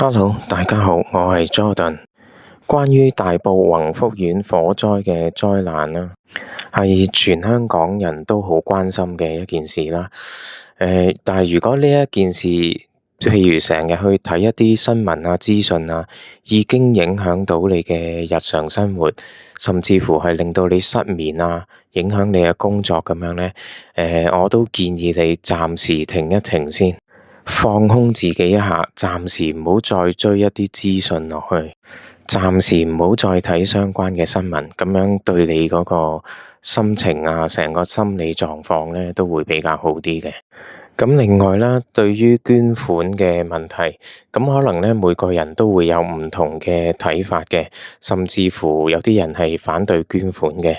Hello，大家好，我係 Jordan。關於大埔宏福苑火災嘅災難啦，係全香港人都好關心嘅一件事啦。但係如果呢一件事，譬如成日去睇一啲新聞啊、資訊啊，已經影響到你嘅日常生活，甚至乎係令到你失眠啊，影響你嘅工作咁樣呢，我都建議你暫時停一停先。放空自己一下，暫時唔好再追一啲資訊落去，暫時唔好再睇相關嘅新聞，咁樣對你嗰個心情啊，成個心理狀況咧都會比較好啲嘅。咁另外啦，對於捐款嘅問題，咁可能咧每個人都會有唔同嘅睇法嘅，甚至乎有啲人係反對捐款嘅。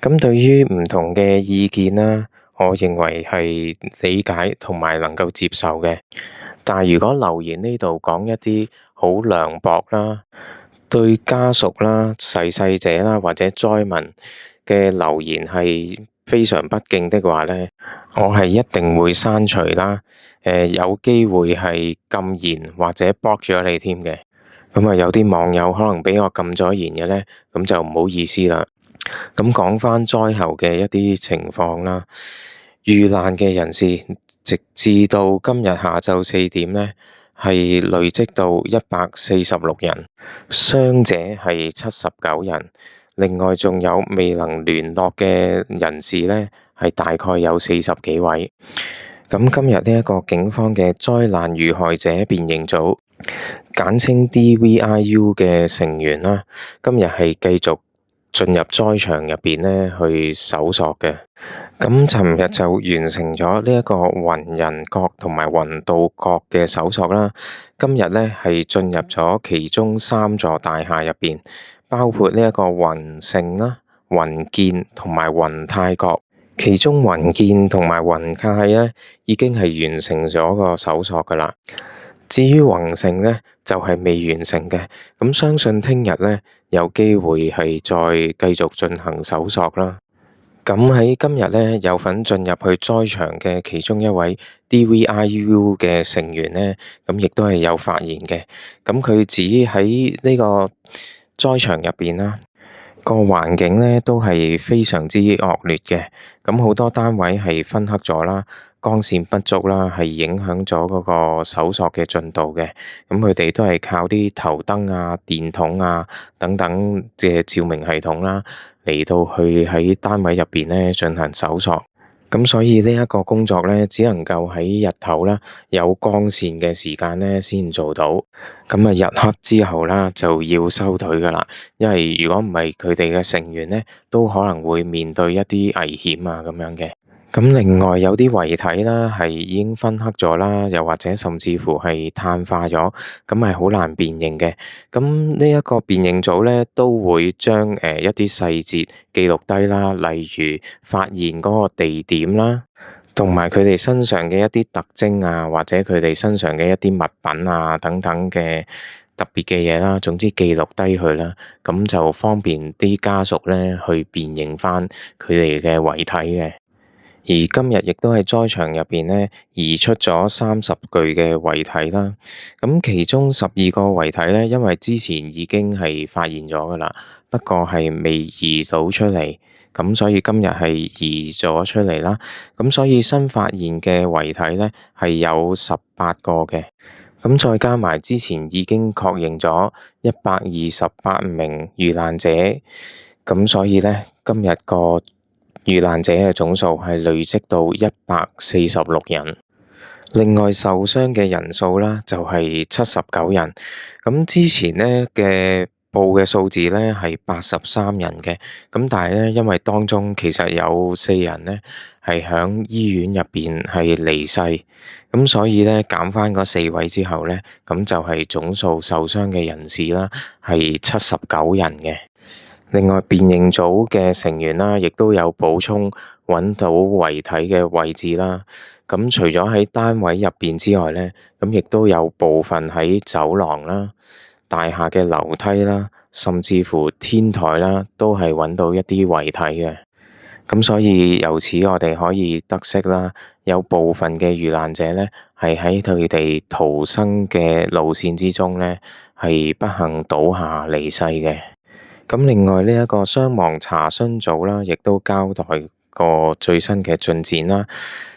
咁對於唔同嘅意見啦，我認為係理解同埋能夠接受嘅，但係如果留言呢度講一啲好涼薄啦，對家屬啦、逝世者啦或者災民嘅留言係非常不敬的話呢，我係一定會刪除啦。有機會係禁言或者 block 咗你添嘅。咁有啲網友可能俾我禁咗言嘅呢，咁就唔好意思啦。咁講返災後嘅一啲情況啦，遇難嘅人士直至到今日下晝4點呢，係累積到146人，傷者係79人，另外仲有未能聯絡嘅人士呢，係大概有40幾位。咁今日呢一個警方嘅災難遇害者辨認組，簡稱 DVIU 嘅成員啦，今日係繼續進入災場入邊咧去搜索嘅。咁尋日就完成咗呢一個雲人閣同埋雲道閣嘅搜索啦。今日咧係進入咗其中3座大廈入邊，包括呢一個雲盛啦、雲建同埋雲泰閣。其中雲建同埋雲泰咧已經係完成咗個搜索噶啦。至於雲盛咧就係未完成嘅，咁相信聽日咧有機會係再繼續進行搜索啦。咁喺今日咧有份進入去災場嘅其中一位 DVIU 嘅成員咧，咁亦都係有發言嘅。咁佢指喺呢個災場入邊啦，個環境咧都係非常之惡劣嘅。咁好多單位係燻黑咗啦，光線不足啦，係影響咗嗰個搜索嘅進度嘅。咁佢哋都係靠啲頭燈啊、電筒啊等等嘅照明系統啦，嚟到去喺單位入邊咧進行搜索。咁所以呢一個工作咧，只能夠喺日頭啦，有光線嘅時間咧先做到。咁日黑之後啦，就要收隊噶啦。因為如果唔係，佢哋嘅成員咧都可能會面對一啲危險啊咁樣嘅。咁另外有啲遺體啦係已經燻黑咗啦，又或者甚至乎係碳化咗，咁係好難辨認嘅。咁呢一個辨認組咧都會將一啲細節記錄低啦，例如發現嗰個地點啦，同埋佢哋身上嘅一啲特徵啊，或者佢哋身上嘅一啲物品啊等等嘅特別嘅嘢啦，總之記錄低佢啦，咁就方便啲家屬咧去辨認返佢哋嘅遺體嘅。而今日亦都喺災場入邊咧移出咗30具嘅遺體啦。咁其中12個遺體咧，因為之前已經係發現咗噶啦，不過係未移到出嚟，咁所以今日係移咗出嚟啦。咁所以新發現嘅遺體咧係有18個嘅。咁再加埋之前已經確認咗128名遇難者，咁所以咧今日個遇難者嘅總數係累積到146人，另外受傷嘅人數啦就係79人。咁之前咧嘅報嘅數字咧係83人嘅，咁但係咧因為當中其實有4人咧係響醫院入邊係離世，咁所以咧減返嗰4位之後咧，咁就係總數受傷嘅人士啦係79人嘅。另外辨認組嘅成員啦，亦都有補充揾到遺體嘅位置啦。咁除咗喺單位入邊之外咧，咁亦都有部分喺走廊啦、大廈嘅樓梯啦，甚至乎天台啦，都係揾到一啲遺體嘅。咁所以由此我哋可以得悉啦，有部分嘅遇難者咧係喺佢哋逃生嘅路線之中咧係不幸倒下離世嘅。咁另外呢一個傷亡查詢組啦，亦都交代個最新嘅進展啦，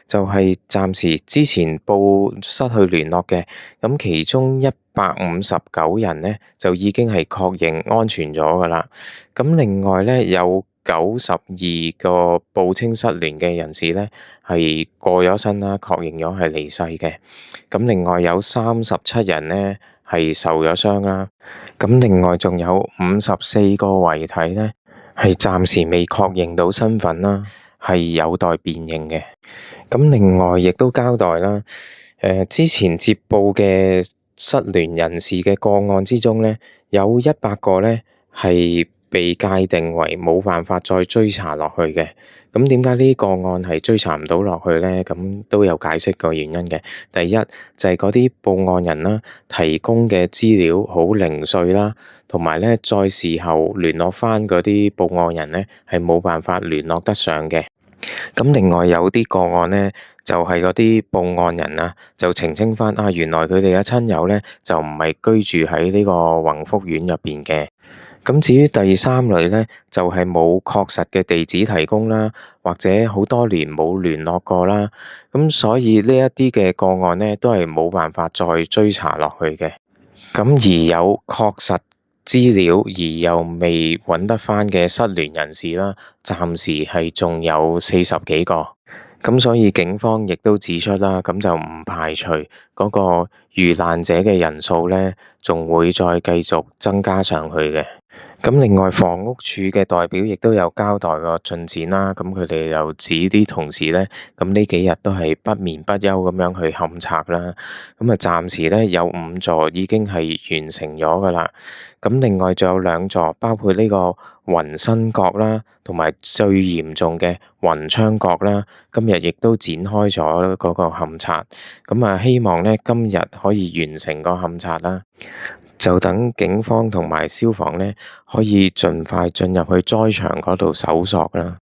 就係暫時之前報失去聯絡嘅，咁其中159人呢，就已經係確認安全咗噶啦。咁另外呢，有92個報稱失聯嘅人士呢，係過咗身啦，確認咗係離世嘅。咁另外有37人呢，係受咗傷啦。咁另外仲有54個遺體呢，係暫時未確認到身份啦，係有待辨認嘅。咁另外亦都交代啦，之前接報嘅失聯人士嘅個案之中呢，有100個呢係被界定為冇辦法再追查落去嘅。咁點解呢個案係追查唔到落去呢？咁都有解釋個原因嘅。第一就係嗰啲報案人啦，提供嘅資料好零碎啦，同埋咧再事後聯絡翻嗰啲報案人咧，係冇辦法聯絡得上嘅。咁另外有啲個案咧，就係嗰啲報案人啊，就澄清翻啊，原來佢哋嘅親友咧就唔係居住喺呢個宏福苑入邊嘅。咁至於第三類咧，就係冇確實嘅地址提供啦，或者好多年冇聯絡過啦，咁所以呢一啲嘅個案咧，都係冇辦法再追查落去嘅。咁而有確實資料而又未揾得翻嘅失聯人士啦，暫時係仲有40幾個。咁所以警方亦都指出啦，咁就唔排除嗰個遇難者嘅人數咧，仲會再繼續增加上去嘅。咁另外房屋署嘅代表亦都有交代個進展啦，咁佢哋又指啲同事咧，咁呢幾日都係不眠不休咁樣去勘測啦，咁啊暫時咧有5座已經係完成咗噶啦，咁另外仲有2座，包括呢個雲新閣啦，同埋最嚴重嘅雲昌閣啦，今日亦都展開咗嗰個勘測，咁啊希望咧今日可以完成個勘測啦。就等警方同埋消防咧，可以盡快進入去災場嗰度搜索啦。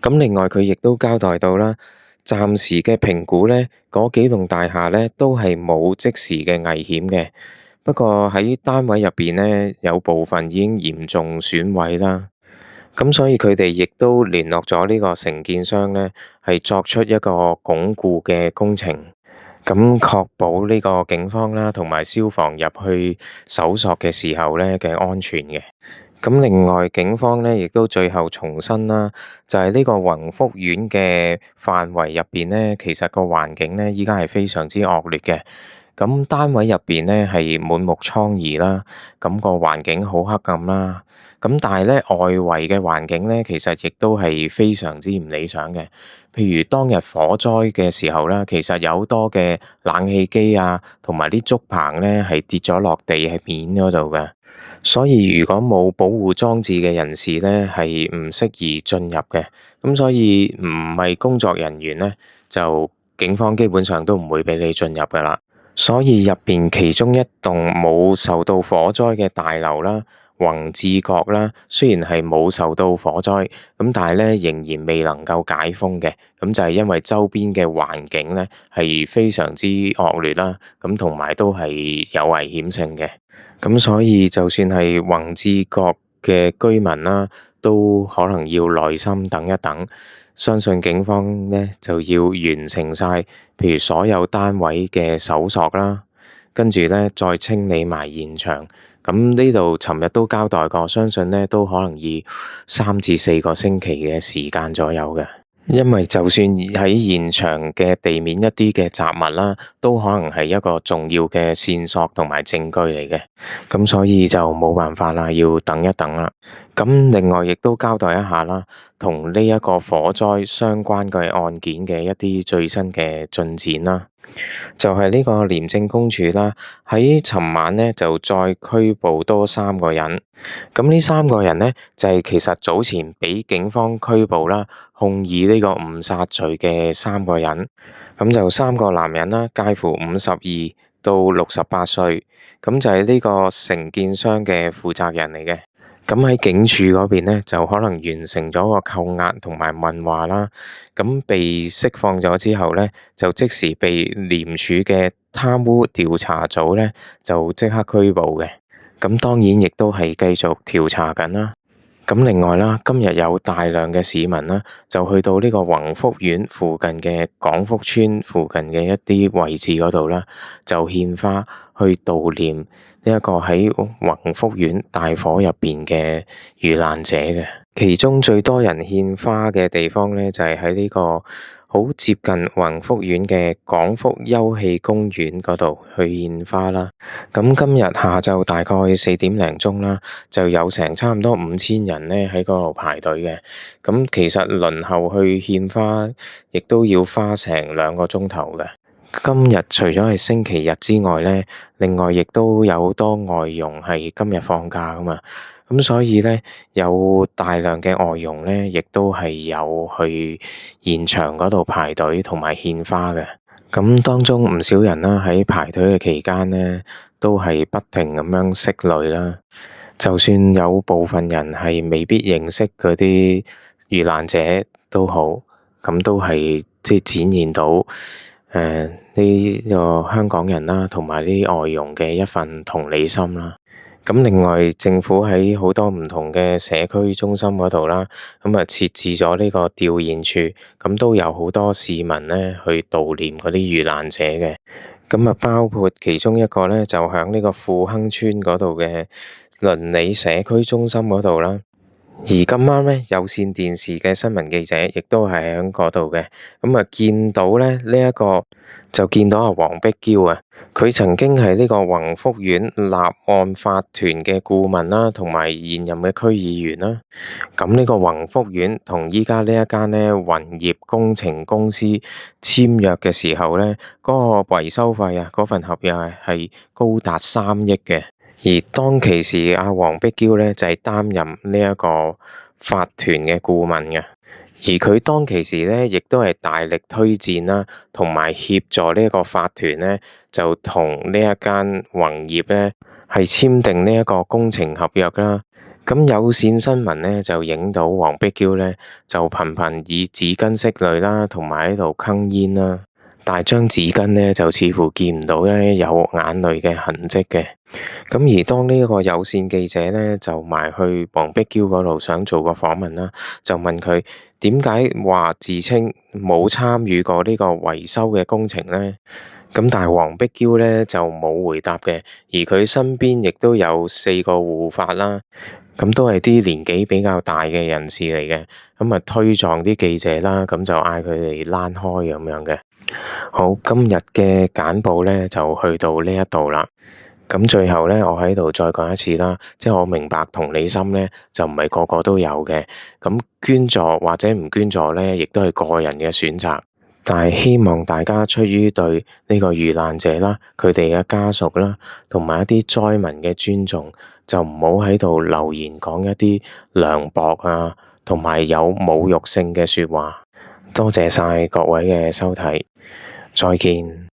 咁另外佢亦都交代到啦，暫時嘅評估咧，嗰幾棟大廈咧都係冇即時嘅危險嘅。不過喺單位入邊咧，有部分已經嚴重損毀啦。咁所以佢哋亦都聯絡咗呢個承建商咧，係作出一個鞏固嘅工程。咁確保呢個警方啦，同埋消防入去搜索嘅時候咧嘅安全嘅。咁另外警方咧亦都最後重申啦，就係呢個宏福苑嘅範圍入邊咧，其實個環境咧依家係非常之惡劣嘅。咁單位入邊咧係滿目瘡痍啦，咁個環境好黑暗啦。咁但係咧外圍嘅環境咧，其實亦都係非常之唔理想嘅。譬如當日火災嘅時候啦，其實有好多嘅冷氣機啊，同埋啲竹棚咧係跌咗落地喺面嗰度嘅。所以如果冇保護裝置嘅人士咧，係唔適宜進入嘅。咁所以唔係工作人員咧，就警方基本上都唔會俾你進入噶啦。所以入邊其中一棟冇受到火災嘅大樓啦，宏志閣啦，雖然係冇受到火災，咁但係咧仍然未能夠解封嘅，咁就係因為周邊嘅環境咧係非常之惡劣啦，咁同埋都係有危險性嘅，咁所以就算係宏志閣嘅居民啦，都可能要耐心等一等。相信警方咧就要完成晒，譬如所有單位嘅搜索啦，跟住咧再清理埋現場。咁呢度尋日都交代過，相信咧都可能要3至4個星期嘅時間左右嘅。因為就算喺現場嘅地面一啲嘅雜物啦，都可能係一個重要嘅線索同埋證據嚟嘅，咁所以就冇辦法啦，要等一等啦。咁另外亦都交代一下啦，同呢一個火災相關嘅案件嘅一啲最新嘅進展啦。就係呢個廉政公署啦，喺尋晚咧就再拘捕多3個人。咁呢3個人咧就係其實早前俾警方拘捕啦，控以呢個誤殺罪嘅3個人。咁就3個男人啦，介乎52到68歲，咁就係呢個承建商嘅負責人嚟嘅。咁喺警署嗰邊咧，就可能完成咗個扣押同埋問話啦。咁被釋放咗之後咧，就即時被廉署嘅貪污調查組咧就即刻拘捕嘅。咁當然亦都係繼續調查緊啦。咁另外啦，今日有大量嘅市民啦，就去到呢個宏福苑附近嘅廣福村附近嘅一啲位置嗰度啦，就獻花去悼念呢一個喺宏福苑大火入邊嘅遇難者嘅。其中最多人獻花嘅地方咧，就係喺呢個好接近宏福苑嘅廣福休憩公園嗰度去獻花啦。咁今日下晝大概4點零鐘啦，就有成差唔多5000人咧喺嗰度排隊嘅。咁其實輪候去獻花，亦都要花成2個鐘頭嘅。今日除咗係星期日之外咧，另外亦都有好多外傭係今日放假噶嘛。咁所以咧，有大量嘅外傭咧，亦都係有去現場嗰度排隊同埋獻花嘅。咁當中唔少人啦，喺排隊嘅期間咧，都係不停咁樣拭淚啦。就算有部分人係未必認識嗰啲遇難者都好，咁都係即係展現到呢個香港人啦，同埋呢啲外傭嘅一份同理心啦。咁另外，政府喺好多唔同嘅社區中心嗰度啦，咁啊設置咗呢個弔唁處，咁都有好多市民咧去悼念嗰啲遇難者嘅。咁啊，包括其中一個咧，就喺呢個富亨村嗰度嘅鄰里社區中心嗰度啦。而今晚咧，有線電視嘅新聞記者亦都係喺嗰度嘅。咁啊，見到咧呢一個就見到阿黃碧嬌啊，佢曾經係呢個宏福苑立案法團嘅顧問啦，同埋現任嘅區議員啦。咁呢個宏福苑同依家呢一間咧雲業工程公司簽約嘅時候咧，嗰個維修費啊，嗰份合約係高達3億嘅。而當其時，阿黃碧嬌咧就係擔任呢一個法團嘅顧問嘅，而佢當其時咧亦都係大力推薦啦，同埋協助呢一個法團咧，就同呢一間宏業咧係簽訂呢一個工程合約啦。咁有線新聞咧就影到黃碧嬌咧就頻頻以紙巾拭淚啦，同埋喺度哽咽啦。但係張紙巾咧就似乎見唔到咧有眼淚嘅痕跡嘅。咁而當呢個有線記者咧就埋去黃碧嬌嗰度想做個訪問啦，就問佢點解話自稱冇參與過呢個維修嘅工程咧？咁但係黃碧嬌咧就冇回答嘅，而佢身邊亦都有4個護法啦，咁都係啲年紀比較大嘅人士嚟嘅，咁啊推撞啲記者啦，咁就嗌佢哋躝開咁樣嘅。好，今日嘅簡報咧就去到呢一度啦。咁最後咧，我喺度再講一次啦，即係我明白同理心咧就唔係個個都有嘅。咁捐助或者唔捐助咧，亦都係個人嘅選擇。但係希望大家出於對呢個遇難者啦、佢哋嘅家屬啦，同埋一啲災民嘅尊重，就唔好喺度留言講一啲涼薄啊，同埋有侮辱性嘅說話。多謝晒各位嘅收睇，再見。